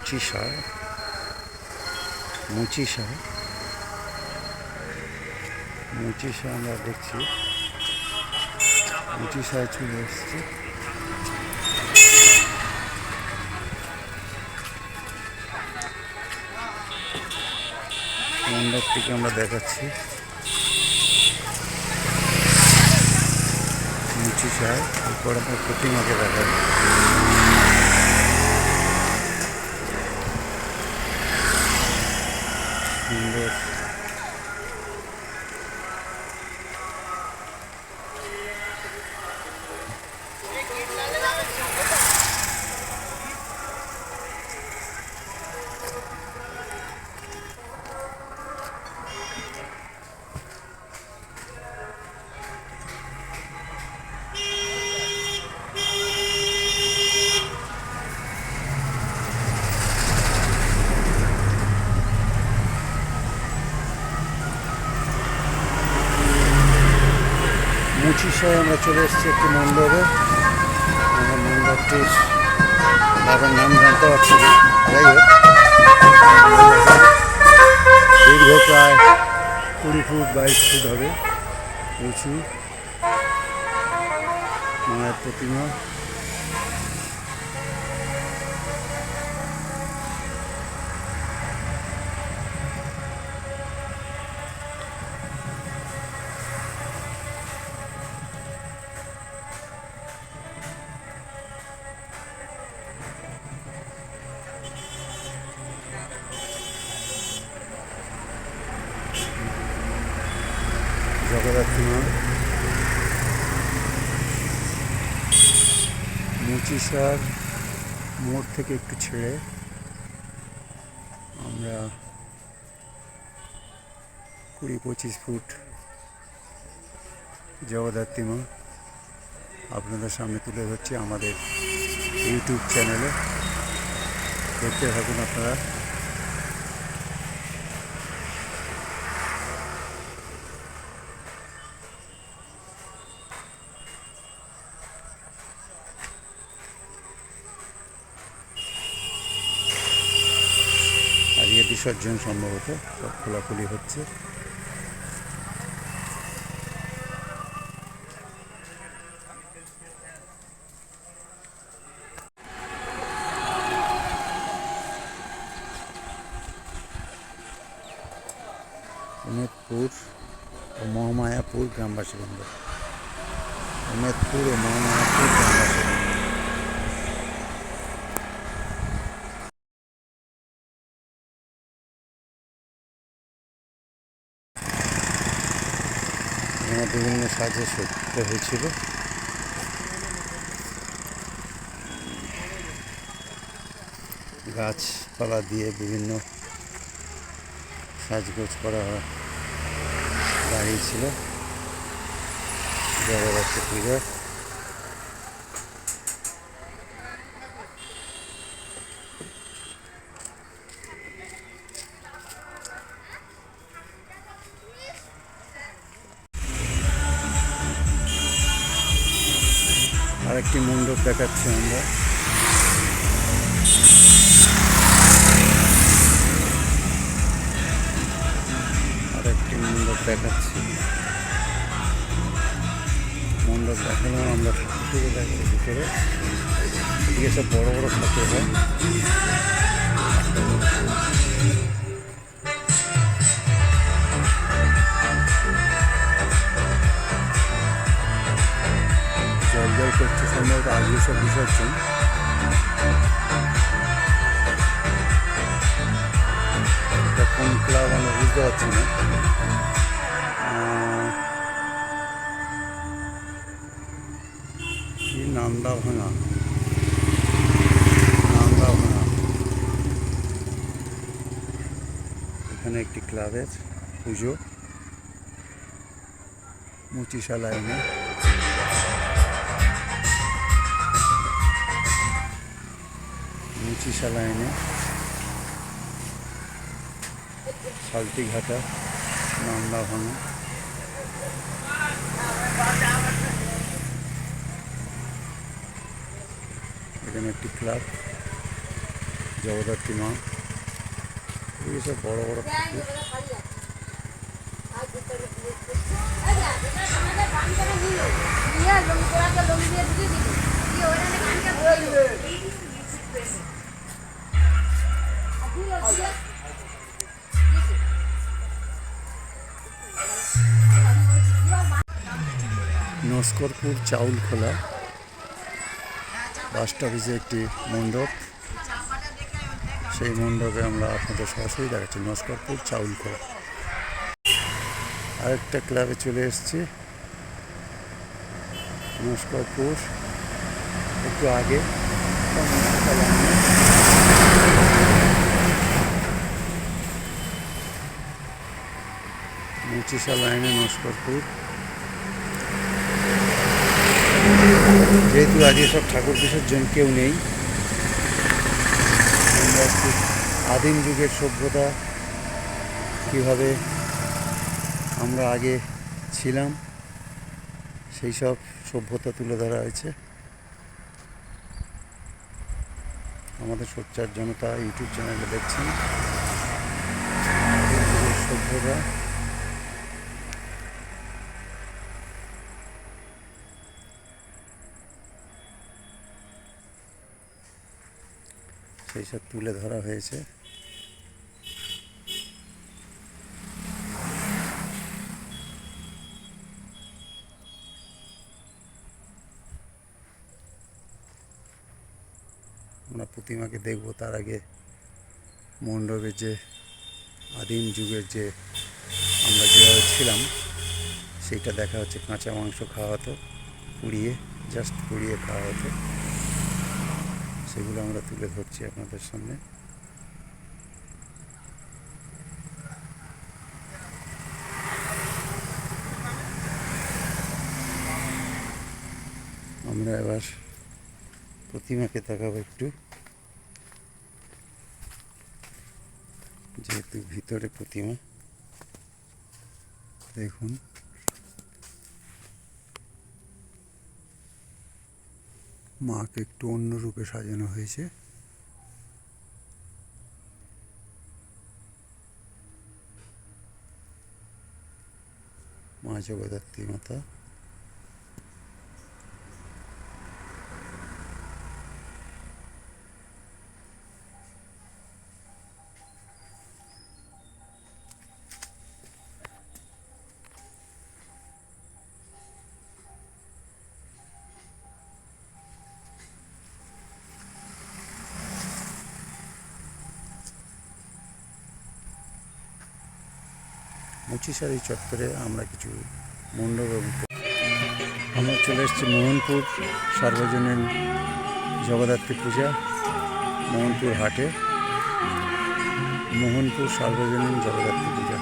মুচিসা আমরা দেখছি। মুচিসায় চলে এসছি। মণ্ডপটিকে আমরা দেখাচ্ছি। মুচিসায় এরপর আমরা প্রতিমাকে দেখাবো। সুন্দর মুচিসায় আমরা চলে এসেছি একটি মণ্ডপে। আমরা মণ্ডপটির বাবার নাম জানতে পারছি না। যাই হোক, দীর্ঘ প্রায় 20 ফুট 22 ফুট হবে উঁচু মায়ের প্রতিমা। জগদ্ধাত্রী মা মুচিসার মোড় থেকে একটু ছেড়ে আমরা 20-25 ফুট জগদ্ধাত্রী মা আপনাদের সামনে তুলে ধরছি আমাদের ইউটিউব চ্যানেলে। দেখতে থাকুন আপনারা। আজকে বিসর্জন সম্ভবত খোলাখুলি হচ্ছে। উমেদপুর ও মহামায়াপুর গ্রামবাসীবৃন্দ। উমেদপুর ও মহামায়াপুর গ্রামবাসীবৃন্দ। এখানে বিভিন্ন সাজে সজ্জিত হয়েছিল। গাছপালা দিয়ে বিভিন্ন সাজগোজ করা দাঁড়িয়েছিল জগদ্ধাত্রী পূজা। আরেকটি মণ্ডপ দেখাচ্ছি আমরা। আরেকটি মণ্ডপ দেখাচ্ছি। মণ্ডপ দেখানো আমরা ঠাকুর থেকে দেখাচ্ছি ভিতরে। এদিকে সব বড় বড় ঠাকুর হয়। জল করছে সম্ভবত আজকে সব বিসর্জন। এটা কোন ক্লাব আমরা বুঝতে পারছি না। কি নান্দা ভাঙা এখানে একটি ক্লাবের পুজো মুচিসা লাইনে। মুচিসা লাইনে সালটিঘাটা নান্দা ভাঙা। এখানে একটি ক্লাব জগদ্ধাত্রী মা, এইসব বড় বড় পুকুর। নস্করপুর চাউল খোলা বাস স্টপেজে একটি মণ্ডপ, সেই মণ্ডপে আমরা আপনাদের সরাসরি দেখাচ্ছি। নস্করপুর চাউল খোলা আরেকটা ক্লাবে চলে এসেছি, নস্করপুর একটু আগে মুচিসা লাইনে নস্করপুর। যেহেতু আজকে সব ঠাকুর বিসর্জন, কেউ নেই, আমরা আদিম যুগের সভ্যতা কীভাবে আমরা আগে ছিলাম সেই সব সভ্যতা তুলে ধরা হয়েছে। আমাদের সোচ্চার জনতা ইউটিউব চ্যানেলে দেখছেন আদিম যুগের সভ্যতা। সেই সব তুলে ধরা হয়েছে। আমরা প্রতিমাকে দেখব, তার আগে মণ্ডপের যে আদিম যুগের যে আমরা যেভাবে ছিলাম সেইটা দেখা হচ্ছে। কাঁচা মাংস খাওয়া হতো, পুড়িয়ে, জাস্ট পুড়িয়ে খাওয়া হতো, সেগুলো আমরা তুলে ধরছি আপনাদের সামনে। আমরা এবার প্রতিমাকে দেখাবো একটু, যেহেতু ভিতরে প্রতিমা। দেখুন মাকে একটু অন্য রূপে সাজানো হয়েছে। মা জগদ্ধাত্রী মাতা। মুচিসারি চত্বরে আমরা কিছু মণ্ডপ, আমরা চলে এসেছি মোহনপুর সার্বজনীন জগদ্ধাত্রী পূজা, মোহনপুর হাটে। মোহনপুর সার্বজনীন জগদ্ধাত্রী পূজা,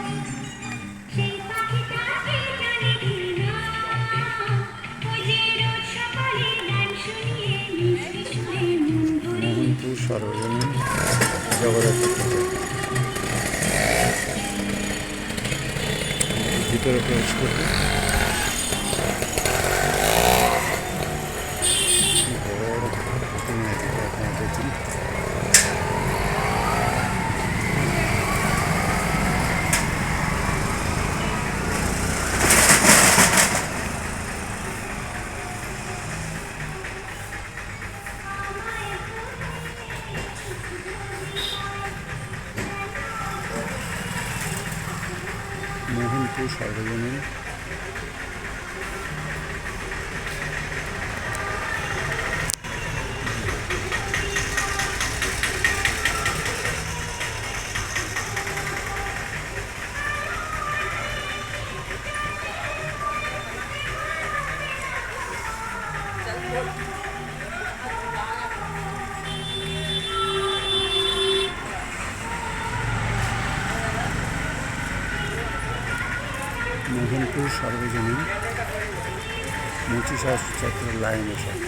মোহনপুর সার্বজনীন জগদ্ধাত্রী পূজা। ভিতরে প্রবেশ করবে, আপনারা দেখুন। মোহনপুর সার্বজনীন মোহনপুর সার্বজনীন মুচিসা চত্বরের লাইনে সব।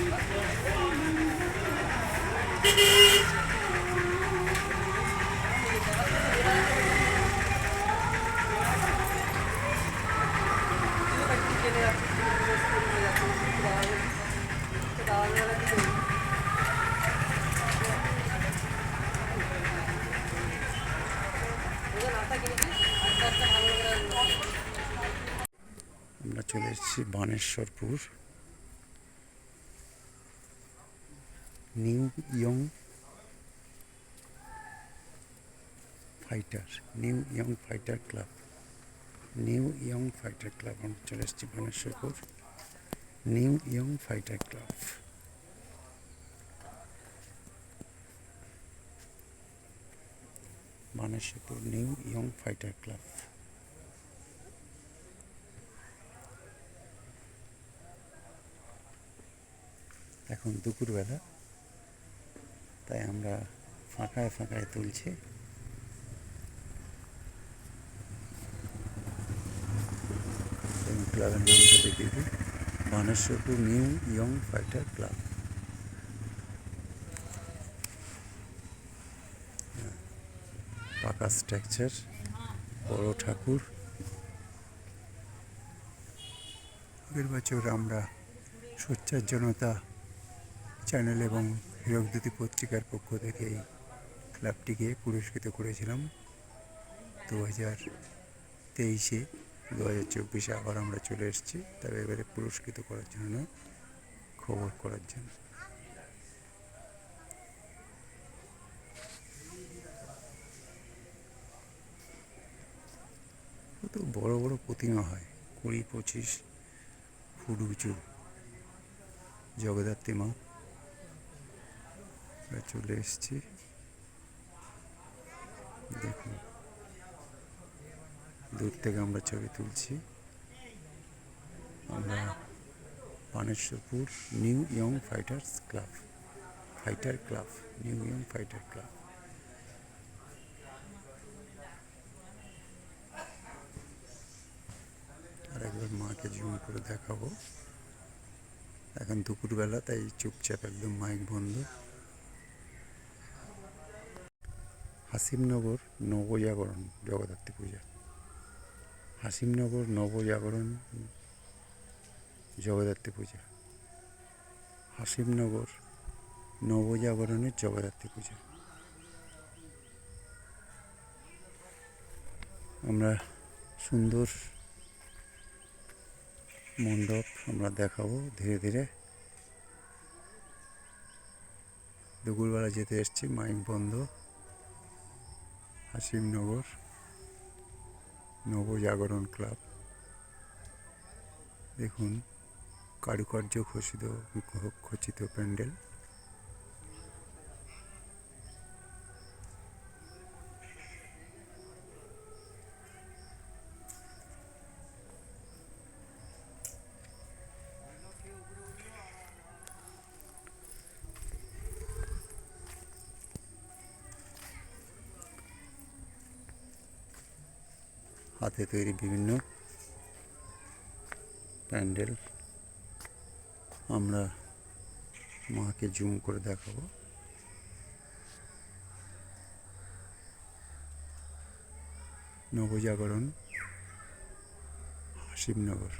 চলে এসেছি Baneshwarpur new young fighter club. আমরা চলে এসেছি Baneshwarpur new young fighter club. Baneshwarpur new young fighter club. এখন দুপুরবেলা, তাই আমরা ফাঁকায় ফাঁকায় তুলছি। ক্লাবের নামটা দেখিয়ে দিই, Baneshwarpur new young fighter club. পাকা স্ট্রাকচার, বড় ঠাকুর। আগের বছর আমরা সোচ্চার জনতা চ্যানেল এবং হীরকদূতি পত্রিকার পক্ষ থেকে এই ক্লাবটিকে পুরস্কৃত করেছিলাম। 2023-এ 2024-এ আবার আমরা চলে এসেছি, তবে এবারে পুরস্কৃত করার জন্য, খবর করার জন্য। কত বড় বড় প্রতিমা হয়, 20-25 ফুট উঁচু জগদ্ধাত্রী মা। চলে এসেছি, দেখুন দূর থেকে আমরা ছবি তুলছি। আমরা Baneshwarpur new young fighter club. New young fighter club. আর একবার মাকে জুম করে দেখাবো। এখন দুপুরবেলা, তাই চুপচাপ একদম মাইক বন্ধ। হাসিমনগর নবজাগরণ জগদ্ধাত্রী পূজা। হাসিমনগর নবজাগরণ জগদ্ধাত্রী পূজা। হাসিমনগর নবজাগরণের জগদ্ধাত্রী পূজা। আমরা সুন্দর মণ্ডপ আমরা দেখাবো ধীরে ধীরে। দুপুরবেলা যেতে এসছি, মাইক বন্ধ। হাসিমনগর নবজাগরণ ক্লাব। দেখুন কারুকার্য খচিত প্যান্ডেল। হাতে তৈরি বিভিন্ন প্যান্ডেল আমরা মাকে জুম করে দেখাবো। নবজাগরণ হাসিমনগর।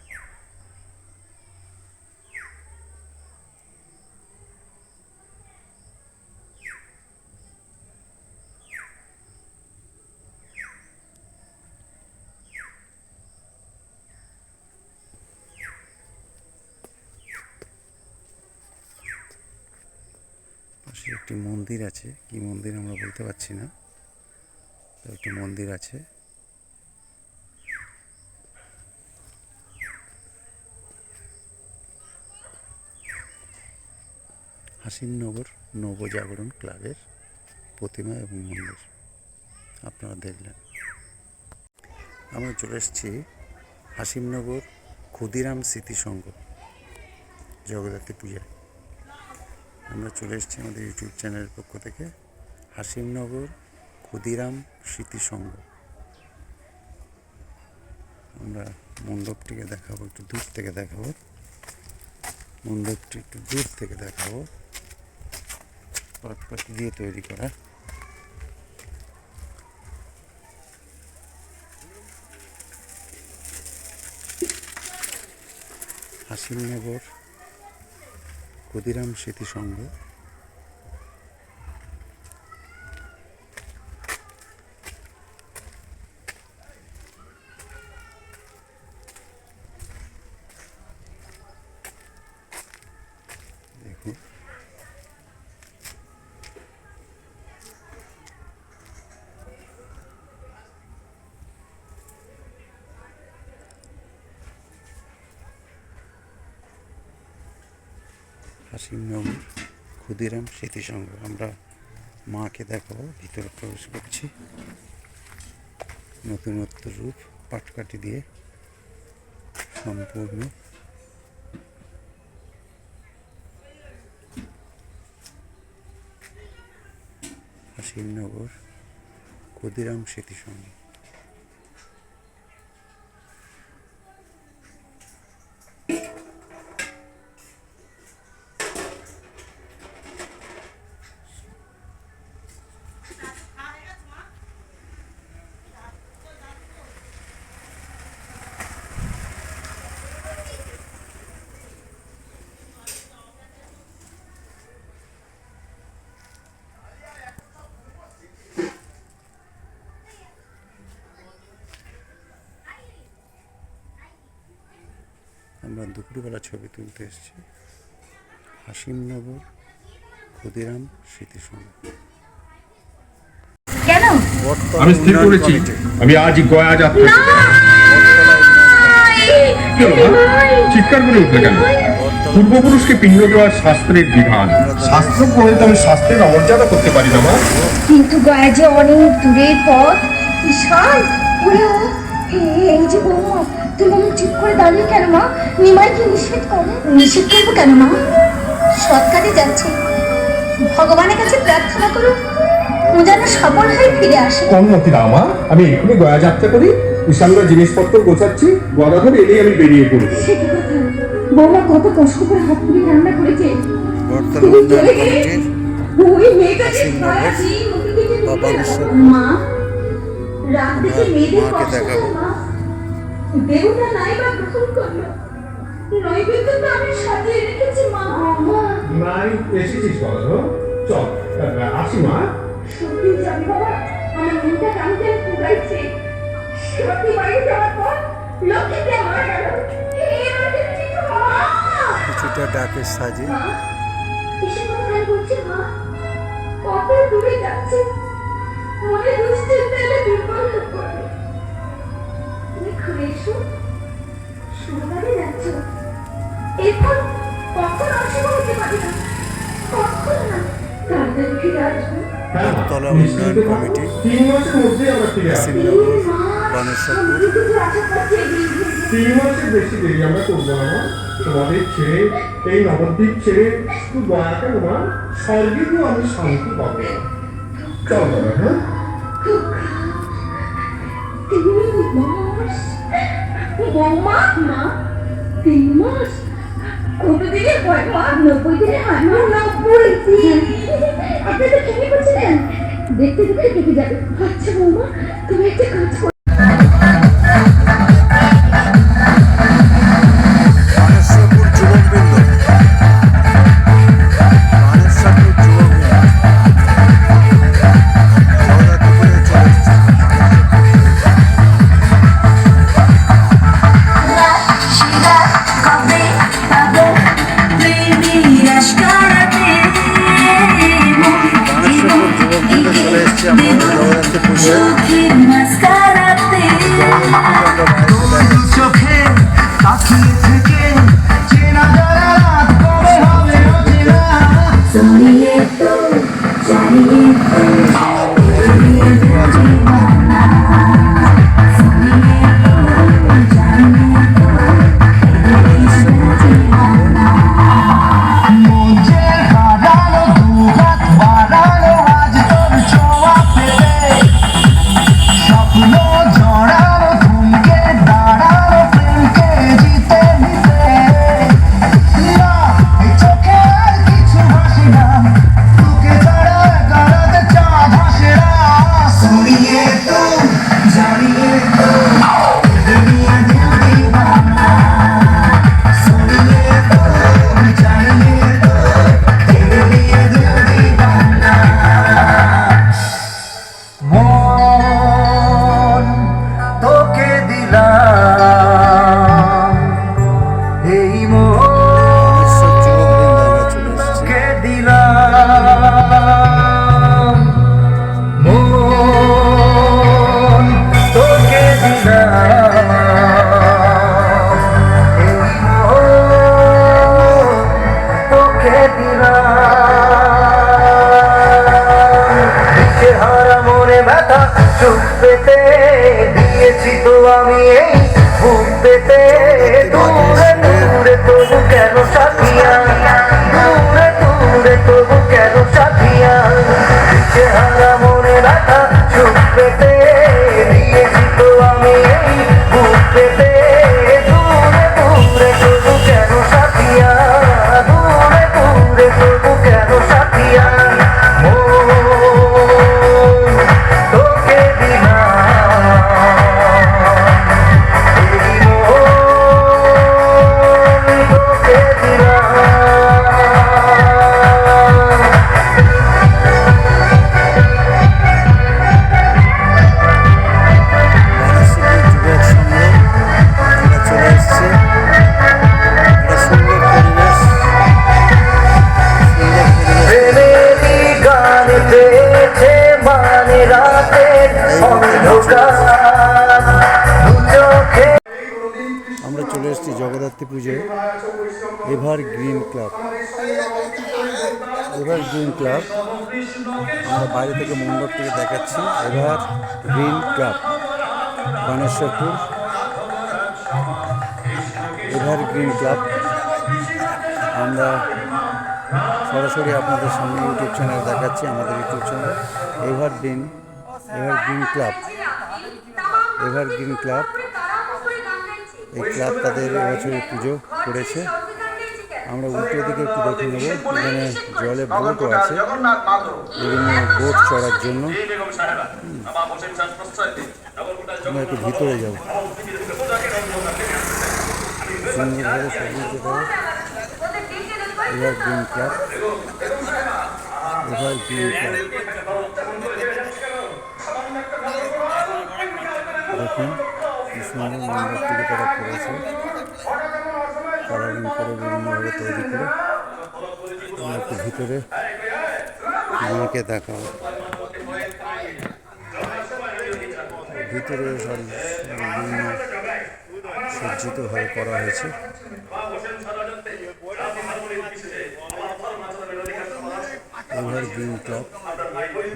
পাশে একটি মন্দির আছে, কি মন্দির আমরা বলতে পারছি না, তো একটি মন্দির আছে। হাসিমনগর নবজাগরণ ক্লাবের প্রতিমা এবং মন্দির আপনারা দেখলেন। আমরা চলে এসেছি হাসিমনগর ক্ষুদিরাম স্মৃতি সংঘ জগদ্ধাত্রী পূজায়। আমরা চলে এসেছি আমাদের ইউটিউব চ্যানেলের পক্ষ থেকে, হাসিমনগর ক্ষুদিরাম স্মৃতি সংঘ। আমরা মণ্ডপটিকে দেখাবো, একটু দূর থেকে দেখাবো। মণ্ডপটি একটু দূর থেকে দেখাবো। পাটপাটি দিয়ে তৈরি করা। হাসিমনগর ক্ষুদিরাম স্মৃতি সংঘ। হাসিমনগর ক্ষুদিরাম স্মৃতিসংঘ। আমরা মাকে দেখাবো, ভিতরে প্রবেশ করছি। নতুনত্ব রূপ, পাটকাঠি দিয়ে সম্পূর্ণ। হাসিমনগর ক্ষুদিরাম স্মৃতিসংঘ। আমরা দুপুরবেলা ছবি তুলতে এসেছি হাসিমনগর ক্ষুদিরাম স্মৃতিসংঘ। কেন? আমি স্থির করেছি আমি আজ গয়া যাত্রা চিৎকার করে উঠলে কেন? পূর্বপুরুষকে পিণ্ড দেওয়ার শাস্ত্রের বিধান। শাস্ত্র পড়ে তো আমি শাস্ত্রের অমর্যাদা করতে পারি না মা। কিন্তু গয়া যে অনেক দূরের পথ, বিশাল। ওরেও এই যে বৌমা, তুমি চুপ করে দাঁড়িয়ে কেন মা? নিমাইকে নিষেধ করো। নিষেধ করবো কেন মা? সৎ কাজে যাচ্ছে, ভগবানের কাছে প্রার্থনা করো ও যেন সফল হয়ে ফিরে আসে। কোন মতি রামা, আমি এখনই গয়া যাত্রা করি। ঈশানরা জিনিসপত্র গোছাচ্ছি, গদাধর এলেই আমি বেরিয়ে পড়বো। সে কি কথা? বৌমা কত কষ্ট করে হাত পুড়ে রান্না করেছে। বর্তমান উন্নয়ন কমিটির ওই মেয়েটা যে মা, রাত থেকে মেয়েদের মাকে দেখাবো। দেবতা নাই বা গ্রহণ করলো, নৈবেদ্য তো আমি সাজিয়ে রেখেছি মা। নাই এসেছিস গদাধর, চল আসি মা। সত্যি জানি বাবা, আমার মনটা কেমন যেন পুরাইছে। সত্যি বাড়ি যাওয়ার পর লক্ষ্মীতে মারা গেল। এবার দেখছি তো মা। কিছুটা ডাকের সাজে মা, এসে কথা কেন বলছে মা? কত দূরে যাচ্ছে, মনে দুশ্চিন্তা এলে দুর্বল হয়ে পড়বে। তুমি ঘুরে এসো, সোনারে যাচ্ছ। এরপর কখন অসুখ হতে পারে না, কখন না, তাড়াতাড়ি ফিরে আসবে। বটতলা উন্নয়ন কমিটি 3 মাসের মধ্যে আমরা ফিরে আসি। হাসিমনগর বানেশ্বরপুর। 3 মাসের বেশি দেরি আমরা করবো না মা। তোমাদের ছেড়ে, এই নবদ্বীপ ছেড়ে শুধু গয়া কেন মা, স্বর্গেও আমি শান্তি পাবো। চল বাবা, হ্যাঁ বৌমা, মা 3 মাস কতদিনের ভয় মা? 90 দিনের হয় মা। 90 দিন আপনি তো খেয়ে বলছিলেন, দেখতে দেখতে কেটে যাবে। আচ্ছা বৌমা, তুমি একটা কাজ করো। বানেশ্বরপুর যুবকবৃন্দ, বানেশ্বরপুর যুবকবৃন্দ জগদ্ধাত্রীপুরে চলে এসেছে। বানেশ্বরপুর যুবকবৃন্দ চলে এসেছে আমাদের জগদ্ধাত্রীপুরে। চোখে তাকিয়ে থেকে চেনা যারা রাত কবে হবে অচেনা। জানিয়ে তো জানিয়ে তো মন যে হারানো, দুহাত বাড়ানো আজ তোর ছোঁয়া পেতে। স্বপ্ন জড়ানো, থমকে দাঁড়ানো, প্রেমকে জিতে নিতে। না, এই চোখে আর কিছু ভাসে না, তোকে ছাড়া গাড়াতে চাঁদ সুখ পেতে দিয়েছি তো আমি এই বুক পেতে দূরে দূরে তবু কেন সাথিয়া দূরে দূরে তবু কেন সাথিয়া চেহারা মনে রাখা সুখ পেতে দিয়েছি তো আমি এই বুক পেতে দূরে দূরে তবু কেন সাথিয়া দূরে দূরে তবু কেন সাথিয়া তোকে আমরা চলে এসেছি জগদ্ধাত্রী পুজোয় ever green club. Ever green club আমরা বাইরে থেকে মণ্ডপ থেকে দেখাচ্ছি। Ever green club Baneshwarpur. Ever green club আমরা সরাসরি আপনাদের সামনে ইউটিউব চ্যানেল দেখাচ্ছি, আমাদের YouTube channel ever green club. Ever green club এই ক্লাব তাদের এবছর পুজো করেছে। আমরা উল্টো দিকে একটু দেখে নেব, এখানে জলে বোটও আছে, বিভিন্ন বোট চড়ার জন্য। আমরা একটু ভিতরে যাব, সুন্দরভাবে সাজিয়ে দেওয়া। Ever green club, ever green club দেখুন কি সুন্দর মণ্ডপটিকে তারা করেছে, কালারিং করে বিভিন্নভাবে তৈরি করে। আমরা একটু ভিতরে মাকে দেখাবো। ভিতরে বিভিন্ন সজ্জিতভাবে করা হয়েছে। Ever green club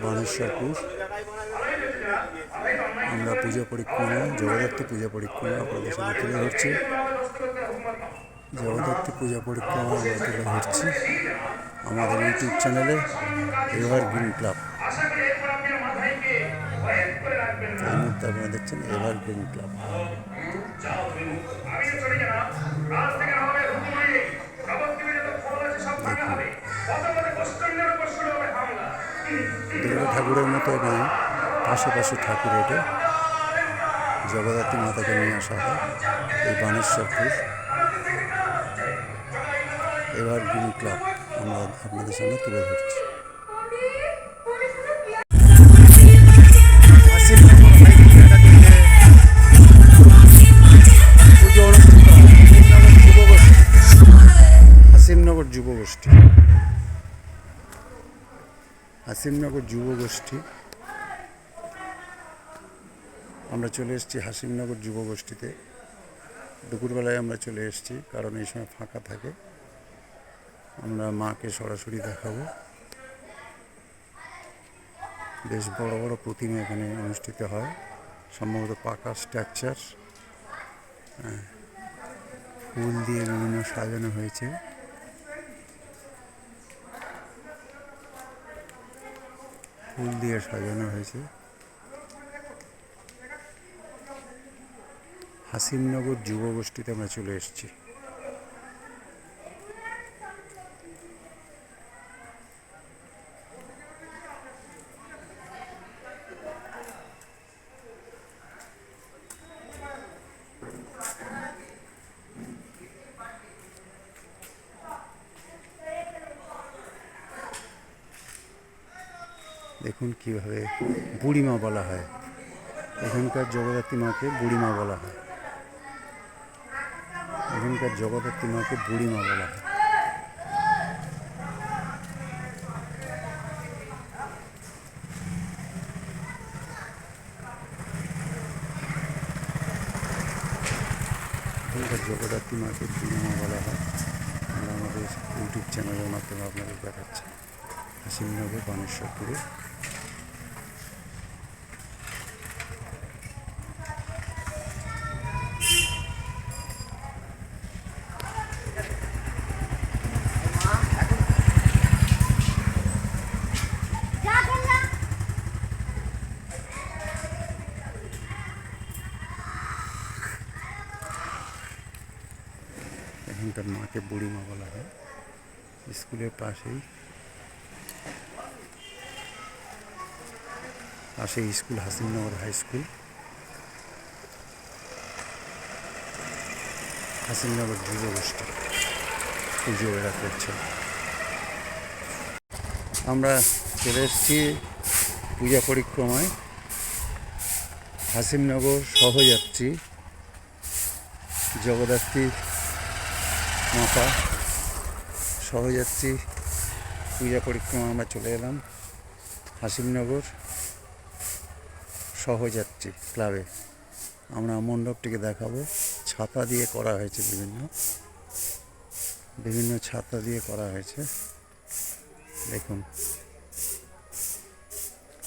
Baneshwarpur. আমরা পূজা পরিক্রমা, জগদ্ধাত্রী পূজা পরিক্রমা আপনাদের সামনে তুলে ধরছি। জগদ্ধাত্রী পূজা পরিক্রমা আমরা তুলে ধরছি আমাদের ইউটিউব চ্যানেলে এভার গ্রিন ক্লাব। এই মুহূর্তে আপনারা দেখছেন এভার গ্রিন ক্লাব। দুর্গা ঠাকুরের মতো এখানে পাশাপাশি ঠাকুর ওঠে, জগদ্ধাত্রী মাতাকে নিয়ে আসা হয় এই বানেশ্বরপুর। এভার গ্রিন ক্লাব আমরা আপনাদের সামনে তুলে ধরছি। হাসিমনগর যুবগোষ্ঠী, হাসিমনগর যুবগোষ্ঠী। আমরা চলে এসেছি হাসিমনগর যুবগোষ্ঠীতে। দুপুরবেলায় আমরা চলে এসেছি কারণ এই সময় ফাঁকা থাকে। আমরা মাকে সরাসরি দেখাবো। বেশ বড় বড় প্রতিমা এখানে অনুষ্ঠিত হয়, সম্ভবত পাকা স্ট্রাকচার। ফুল দিয়ে বিভিন্ন সাজানো হয়েছে। ফুল দিয়ে সাজানো হয়েছে। হাসিমনগর যুবগোষ্ঠীতে আমরা চলে এসেছি। দেখুন কীভাবে বুড়িমা বলা হয়, এখানকার জগদ্ধাত্রী মাকে বুড়িমা বলা হয়। এখানকার জগদ্ধাত্রী মাকে বুড়িমা বলা হয়। এখানকার জগদ্ধাত্রী মাকে বুড়িমা বলা হয়। আমরা আমাদের ইউটিউব চ্যানেলের মাধ্যমে আপনাদের দেখাচ্ছি হাসিমনগর বানেশ্বরপুরে। এখানকার মাকে বুড়িমা বলা হয়। স্কুলের পাশেই school, Hasimnagar high school, Hasimnagar যুবগোষ্ঠী পুজো এরা করছে। আমরা চলে এসেছি পূজা পরিক্রমায়। হাসিমনগর সহযাত্রী জগদ্ধাত্রী মাতা সহযাত্রী পূজা পরিক্রমা আমরা চলে এলাম হাসিমনগর সহযাত্রী ক্লাবে। আমরা মণ্ডপটিকে দেখাবো। ছাতা দিয়ে করা হয়েছে, বিভিন্ন ছাতা দিয়ে করা হয়েছে। দেখুন,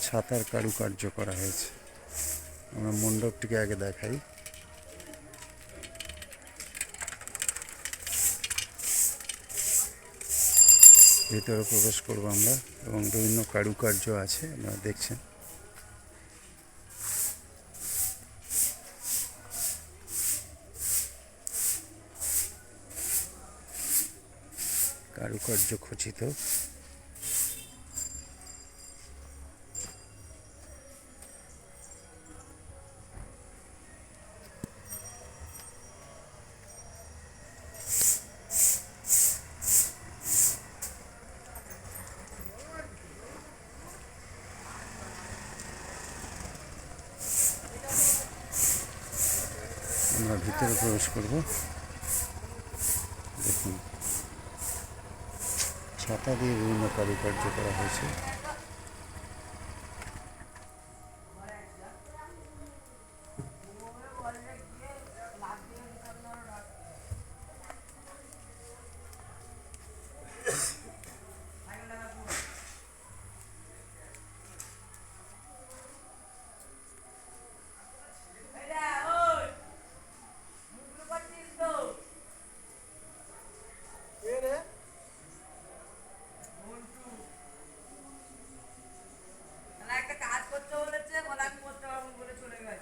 ছাতার কারুকার্য করা হয়েছে। আমরা মণ্ডপটিকে আগে দেখাই। ভিতরে প্রবেশ করবো আমরা, এবং বিভিন্ন কারুকার্য আছে, আপনারা দেখছেন। কারুকার্য খচিত। আমরা ভিতরে প্রবেশ করব। দেখুন, ছাতা দিয়ে বিভিন্ন কারুকার্য করা হয়েছে।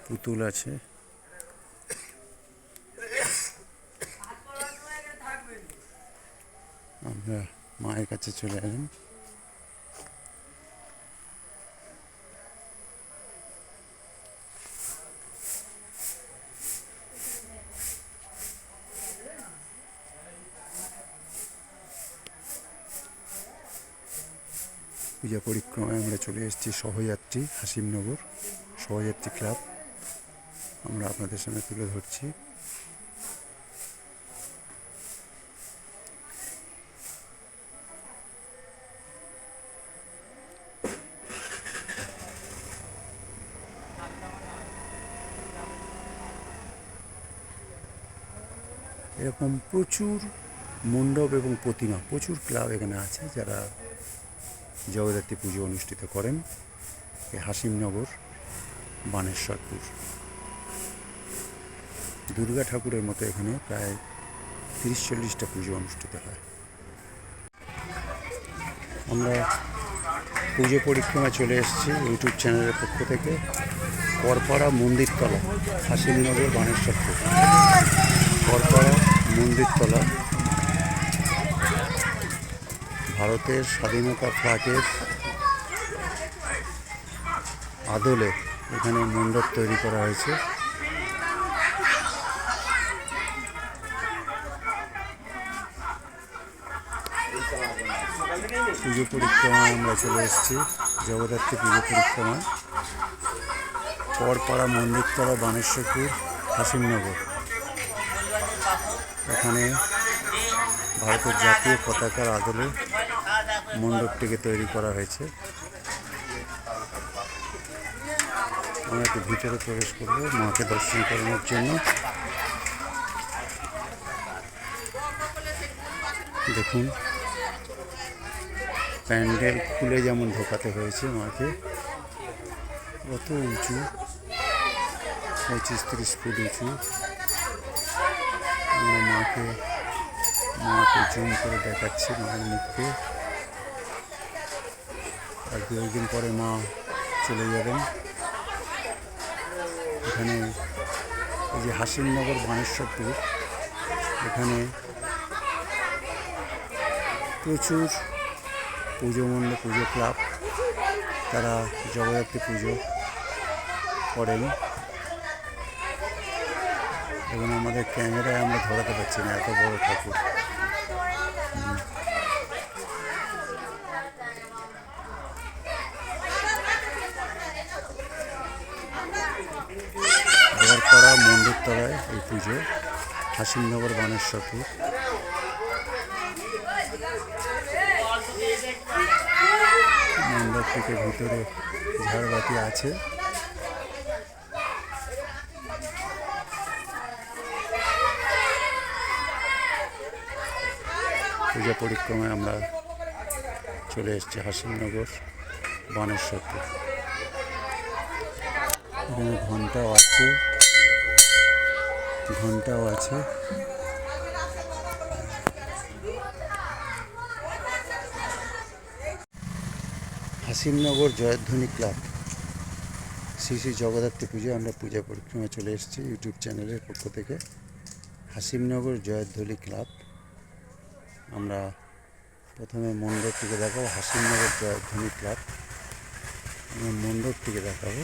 পুতুল আছে। আমরা মায়ের কাছে চলে এলাম। পূজা পরিক্রমায় আমরা চলে এসেছি সহযাত্রী হাসিমনগর সহযাত্রী ক্লাব। আমরা আপনাদের সামনে তুলে ধরছি। এরকম প্রচুর মণ্ডপ এবং প্রতিমা, প্রচুর ক্লাব এখানে আছে যারা জগদ্ধাত্রী পুজো অনুষ্ঠিত করেন। এই হাসিমনগর বানেশ্বরপুর দুর্গা ঠাকুরের মতো এখানে প্রায় 30-40টা পুজো অনুষ্ঠিত হয়। আমরা পুজো পরিক্রমায় চলে এসেছি ইউটিউব চ্যানেলের পক্ষ থেকে করপাড়া মন্দিরতলা, হাসিমনগর বানেশ্বরপুর। করপাড়া মন্দিরতলা ভারতের স্বাধীনতা ফ্ল্যাগের আদলে এখানে মণ্ডপ তৈরি করা হয়েছে। পুজো পরিক্রমায় আমরা চলে এসেছি জগদ্ধাত্রী পুজো পরিক্রমায়। করপাড়া মন্দিরতলা বানেশ্বরপুর হাসিমনগর। এখানে ভারতের জাতীয় পতাকার আদলে মণ্ডপটিকে তৈরি করা হয়েছে। আমরা একটু ভিতরে প্রবেশ করবো মাকে দর্শন করানোর জন্য। দেখুন, প্যান্ডেল খুলে যেমন ঢোকাতে হয়েছে মাকে, কত উঁচু, 25-30 ফুট উঁচু। আমরা মাকে জুম করে দেখাচ্ছি মায়ের মুখকে। আর 2 দিন পরে মা চলে যাবেন। এখানে এই যে হাসিমনগর বানেশ্বরপুর, এখানে প্রচুর পুজো মণ্ডপ, পুজো ক্লাব, তারা জগদ্ধাত্রী পুজো করেন এবং আমাদের ক্যামেরায় আমরা ধরাতে পারছি না, এত বড় ঠাকুর। বরপাড়া মন্দিরতলায় এই পুজো, হাসিমনগর বানেশ্বরপুর। মণ্ডপ থেকে ভিতরে ঝাড়বাতি আছে। পূজা পরিক্রমায় আমরা চলে এসেছি হাসিমনগর বানেশ্বরপুর। এখানে ঘন্টাও আছে, ঘন্টাও আছে। হাসিমনগর জয়ধ্বনি ক্লাব, শ্রী শ্রী জগদ্ধাত্রী পুজো। আমরা পূজা পরিক্রমায় চলে এসেছি ইউটিউব চ্যানেলের পক্ষ থেকে। হাসিমনগর জয়ধ্বনি ক্লাব। আমরা প্রথমে মণ্ডপটিকে দেখাবো, হাসিমনগর জয়ধ্বনি ক্লাব। আমরা মণ্ডপটিকে দেখাবো।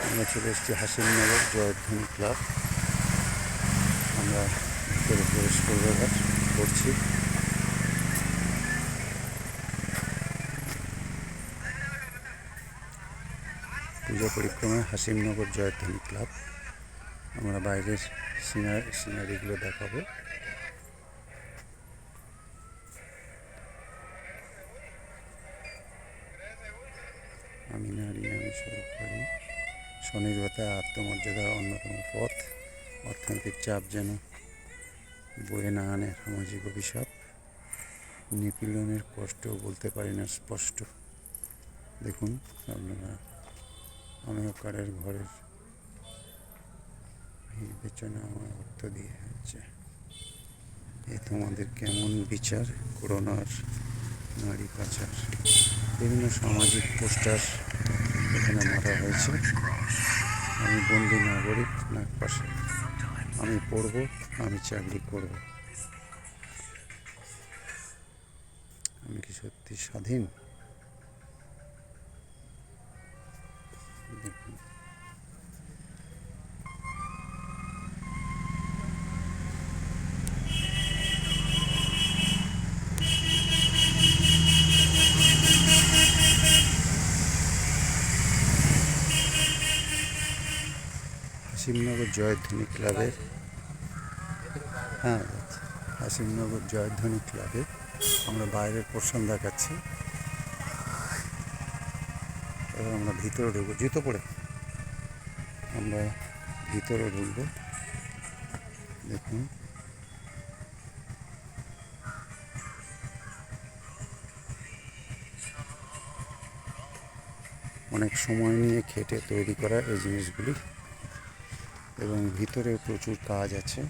আমরা চলে এসেছি হাসিমনগর জয়ধ্বনি ক্লাব। আমরা ভিতরে প্রবেশ করছি। পূজা পরিক্রমায় হাসিমনগর জয়ধ্বনি ক্লাব। আমরা বাইরের সিনারিগুলো দেখাবো। আমি নারী, আমি সরকারি, স্বনির্ভরতা আত্মমর্যাদার অন্যতম পথ। অর্থনৈতিক চাপ যেন বয়ে না আনে সামাজিক অভিশাপ। নিপীড়নের কষ্ট বলতে পারি না স্পষ্ট। দেখুন আপনারা, আমিও কারের ঘরের বিবেচনা আমার অর্থ দিয়ে হচ্ছে। এ তোমাদের কেমন বিচার, করোনার নারী পাচার। বিভিন্ন সামাজিক পোস্টার এখানে মারা হয়েছে। আমি বন্দি নাগরিক, নাক পাশে আমি পড়ব, আমি চাকরি করব। আমি কি সত্যি স্বাধীন? দেখুন, হাসিমনগর জয়ধ্বনি ক্লাবের, হ্যাঁ হাসিমনগর জয়ধ্বনি ক্লাবে আমরা বাইরের পোর্শন দেখাচ্ছি। এবার আমরা ভিতরে ঢুকবো, জুতো পরে আমরা ভিতরে ঢুকবো। দেখুন অনেক সময় নিয়ে খেটে তৈরি করা এই জিনিসগুলি, এবং ভিতরে প্রচুর কাজ আছে।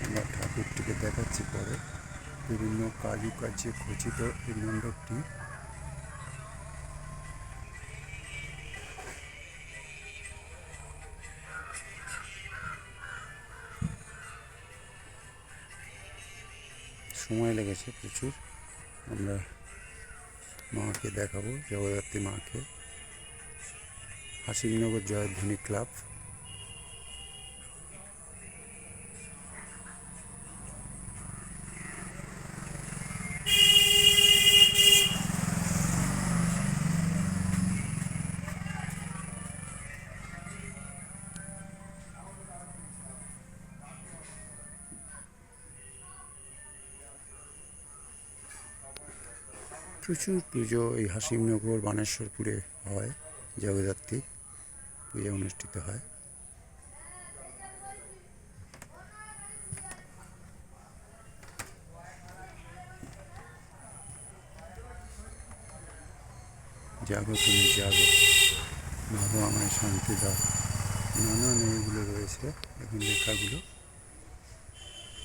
আমরা ঠাকুরটিকে দেখাচ্ছি পরে। বিভিন্ন কাজে খচিত এই মণ্ডপটি। সময় লেগেছে প্রচুর। আমরা মাকে দেখাবো, জগদ্ধাত্রী মাকে। হাসিমনগর জয়ধ্বনি ক্লাব। প্রচুর পুজো এই হাসিমনগর বানেশ্বরপুরে হয়। জগদ্ধাত্রী পূজা অনুষ্ঠিত হয়। জাগো তুমি জাগো, ভাবো আমায় শান্তি দাও। নানান এইগুলো রয়েছে, এখন লেখাগুলো।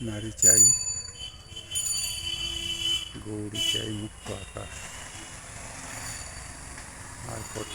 নারী চাই, গৌরী চাই মুক্ত আকাশ আর কত